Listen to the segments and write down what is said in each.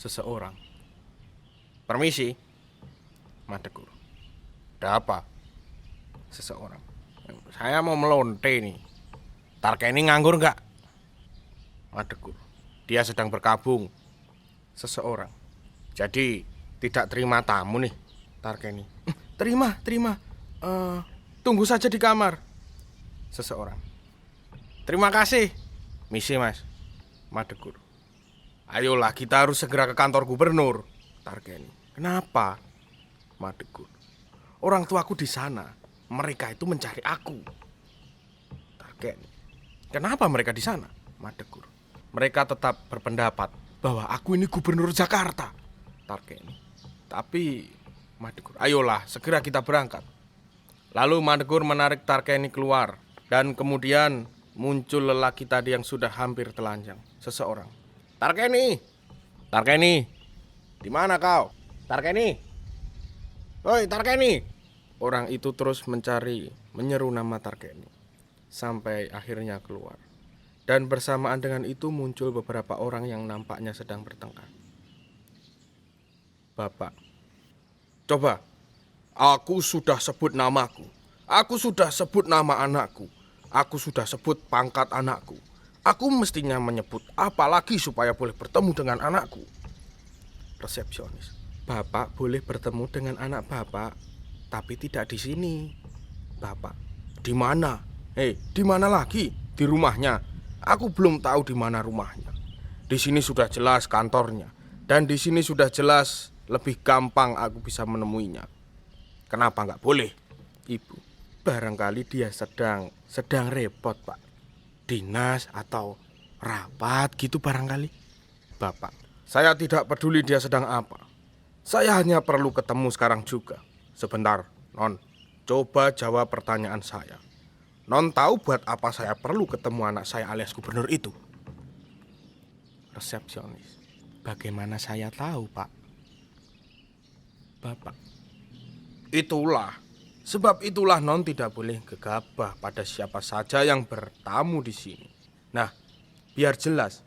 Seseorang. Permisi, Madeguru. Ada apa? Seseorang. Saya mau melonte nih. Tarkeni nganggur nggak? Madeguru. Dia sedang berkabung. Seseorang. Jadi tidak terima tamu nih, Tarkeni. Terima. Tunggu saja di kamar. Seseorang. Terima kasih. Misi, Mas. Madeguru. Ayolah, kita harus segera ke kantor gubernur. Tarkeni. Kenapa? Madeguru. Orang tuaku di sana. Mereka itu mencari aku. Tarkeni. Kenapa mereka di sana? Madeguru. Mereka tetap berpendapat bahwa aku ini gubernur Jakarta. Tarkeni. Tapi Madeguru, ayolah segera kita berangkat. Lalu Madeguru menarik Tarkeni keluar. Dan kemudian muncul lelaki tadi yang sudah hampir telanjang. Seseorang. Tarkeni, di mana kau? Tarkeni, woi Tarkeni. Orang itu terus menyeru nama Tarkeni sampai akhirnya keluar. Dan bersamaan dengan itu muncul beberapa orang yang nampaknya sedang bertengkar. Bapak, coba, aku sudah sebut namaku, aku sudah sebut nama anakku, aku sudah sebut pangkat anakku. Aku mestinya menyebut apa lagi supaya boleh bertemu dengan anakku? Resepsionis. Bapak boleh bertemu dengan anak Bapak, tapi tidak di sini. Bapak, di mana? Di mana lagi? Di rumahnya. Aku belum tahu di mana rumahnya. Di sini sudah jelas kantornya, dan di sini sudah jelas lebih gampang aku bisa menemuinya. Kenapa nggak boleh? Ibu, barangkali dia sedang repot, Pak. Dinas atau rapat gitu barangkali. Bapak, saya tidak peduli dia sedang apa. Saya hanya perlu ketemu sekarang juga. Sebentar, Non. Coba jawab pertanyaan saya. Non tahu buat apa saya perlu ketemu anak saya alias gubernur itu? Resepsionis. Bagaimana saya tahu, Pak? Bapak. Sebab itulah Non tidak boleh gegabah pada siapa saja yang bertamu di sini. Nah, biar jelas,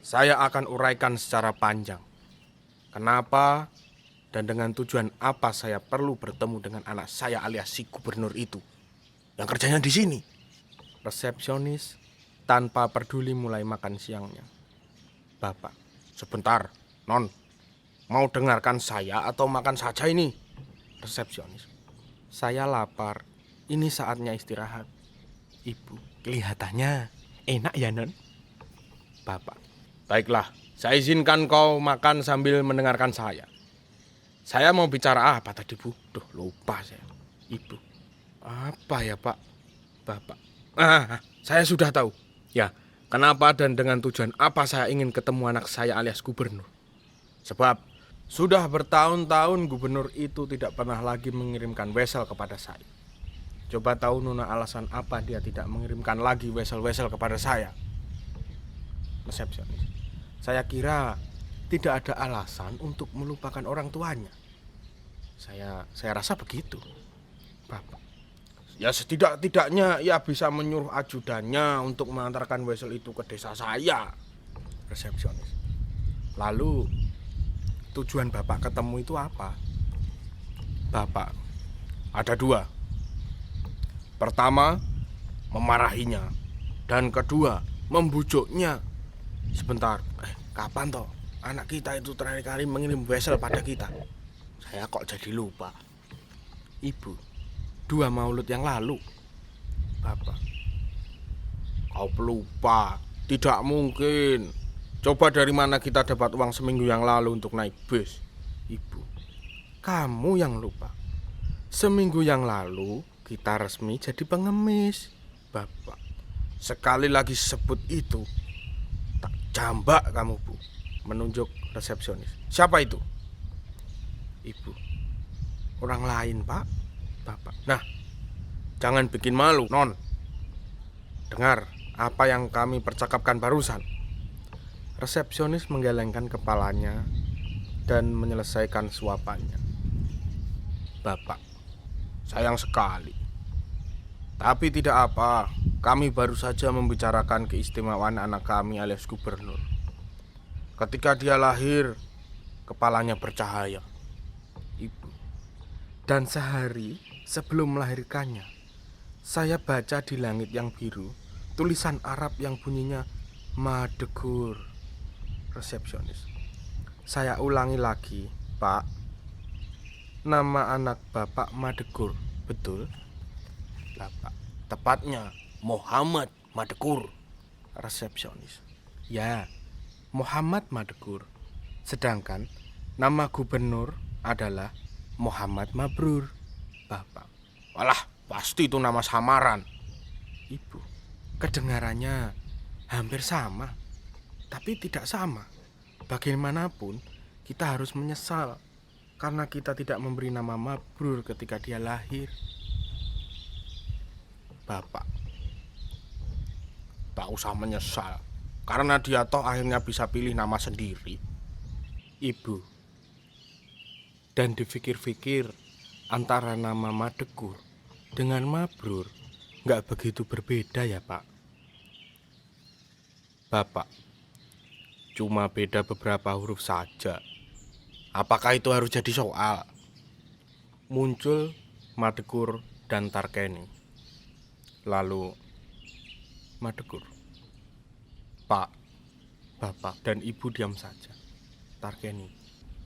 saya akan uraikan secara panjang. Kenapa dan dengan tujuan apa saya perlu bertemu dengan anak saya alias si gubernur itu yang kerjanya di sini. Resepsionis tanpa peduli mulai makan siangnya. Bapak, sebentar, Non. Mau dengarkan saya atau makan saja ini? Resepsionis. Saya lapar. Ini saatnya istirahat. Ibu, kelihatannya enak ya, Non? Bapak. Baiklah, saya izinkan kau makan sambil mendengarkan saya. Saya mau bicara apa tadi, Bu? Duh, lupa saya. Ibu. Apa ya, Pak? Bapak. Saya sudah tahu. Ya, kenapa dan dengan tujuan apa saya ingin ketemu anak saya alias gubernur? Sebab sudah bertahun-tahun gubernur itu tidak pernah lagi mengirimkan wesel kepada saya. Coba tahu Nona alasan apa dia tidak mengirimkan lagi wesel-wesel kepada saya? Resepsionis. Saya kira tidak ada alasan untuk melupakan orang tuanya. Saya rasa begitu. Bapak. Ya setidak-tidaknya ia bisa menyuruh ajudannya untuk mengantarkan wesel itu ke desa saya. Resepsionis. Lalu tujuan Bapak ketemu itu apa? Bapak, ada dua. Pertama, memarahinya. Dan kedua, membujuknya. Sebentar, kapan toh anak kita itu terakhir kali mengirim wesel pada kita? Saya kok jadi lupa. Ibu, 2 Maulud yang lalu. Bapak, kau pelupa. Tidak mungkin. Coba dari mana kita dapat uang seminggu yang lalu untuk naik bus? Ibu, kamu yang lupa. Seminggu yang lalu kita resmi jadi pengemis. Bapak, sekali lagi sebut itu, tak jambak kamu, Bu. Menunjuk resepsionis. Siapa itu? Ibu, orang lain, Pak. Bapak, nah, jangan bikin malu, Non. Dengar apa yang kami percakapkan barusan. Resepsionis menggelengkan kepalanya dan menyelesaikan suapannya. Bapak, sayang sekali. Tapi tidak apa, kami baru saja membicarakan keistimewaan anak kami alias gubernur. Ketika dia lahir, kepalanya bercahaya. Ibu. Dan sehari sebelum melahirkannya, saya baca di langit yang biru tulisan Arab yang bunyinya Madegur. Resepsionis. Saya ulangi lagi, Pak. Nama anak Bapak Madegur, betul? Bapak. Tepatnya Muhammad Madegur. Resepsionis. Ya, Muhammad Madegur. Sedangkan nama gubernur adalah Muhammad Mabrur. Bapak. Walah, pasti itu nama samaran. Ibu. Kedengarannya hampir sama, tapi tidak sama. Bagaimanapun, kita harus menyesal karena kita tidak memberi nama Mabrur ketika dia lahir. Bapak. Tak usah menyesal, karena dia toh akhirnya bisa pilih nama sendiri. Ibu. Dan dipikir-pikir, antara nama Madegur dengan Mabrur nggak begitu berbeda ya, Pak. Bapak. Cuma beda beberapa huruf saja. Apakah itu harus jadi soal? Muncul Madegur dan Tarkeni. Lalu Madegur. Pak, Bapak dan Ibu diam saja. Tarkeni.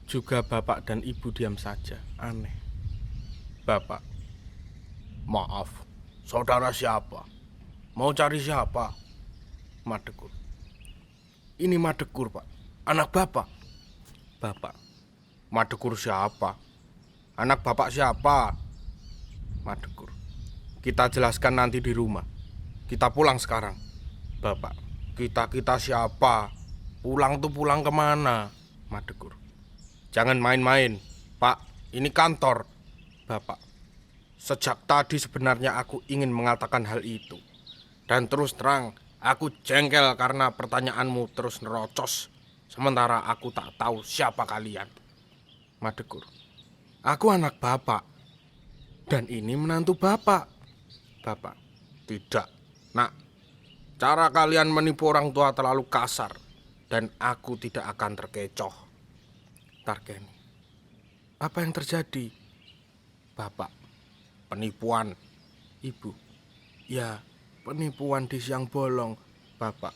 Juga Bapak dan Ibu diam saja. Aneh. Bapak. Maaf, saudara siapa? Mau cari siapa? Madegur. Ini Madegur, Pak. Anak Bapak. Bapak. Madegur siapa? Anak Bapak siapa? Madegur. Kita jelaskan nanti di rumah. Kita pulang sekarang. Bapak. Kita siapa? Pulang tuh pulang kemana? Madegur. Jangan main-main, Pak. Ini kantor. Bapak. Sejak tadi sebenarnya aku ingin mengatakan hal itu. Dan terus terang, aku jengkel karena pertanyaanmu terus nerocos. Sementara aku tak tahu siapa kalian. Madegur. Aku anak Bapak. Dan ini menantu Bapak. Bapak. Tidak, Nak. Cara kalian menipu orang tua terlalu kasar. Dan aku tidak akan terkecoh. Tarkeni. Apa yang terjadi? Bapak. Penipuan. Ibu. Ya, penipuan di siang bolong. Bapak.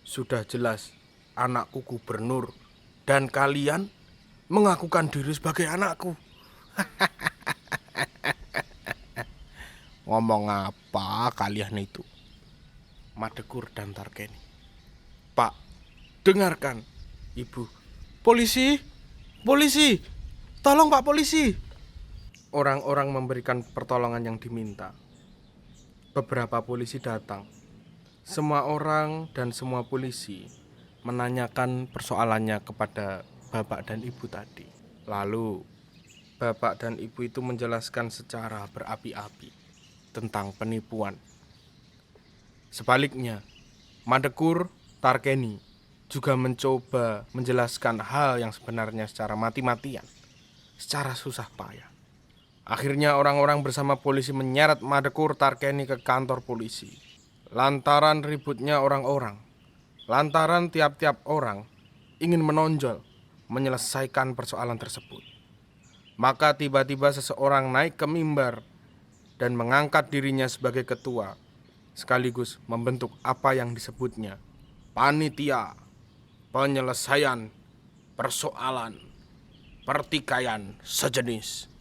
Sudah jelas anakku gubernur dan kalian mengakukan diri sebagai anakku. Ngomong apa kalian itu? Madegur dan Tarkeni. Pak, dengarkan. Ibu. Polisi! Polisi! Tolong Pak polisi! Orang-orang memberikan pertolongan yang diminta. Beberapa polisi datang. Semua orang dan semua polisi menanyakan persoalannya kepada Bapak dan Ibu tadi. Lalu Bapak dan Ibu itu menjelaskan secara berapi-api tentang penipuan. Sebaliknya, Madegur Tarkeni juga mencoba menjelaskan hal yang sebenarnya secara mati-matian, secara susah payah. Akhirnya orang-orang bersama polisi menyeret Madegur Tarkeni ke kantor polisi. Lantaran ributnya orang-orang, lantaran tiap-tiap orang ingin menonjol menyelesaikan persoalan tersebut. Maka tiba-tiba seseorang naik ke mimbar dan mengangkat dirinya sebagai ketua, sekaligus membentuk apa yang disebutnya panitia penyelesaian persoalan pertikaian sejenis.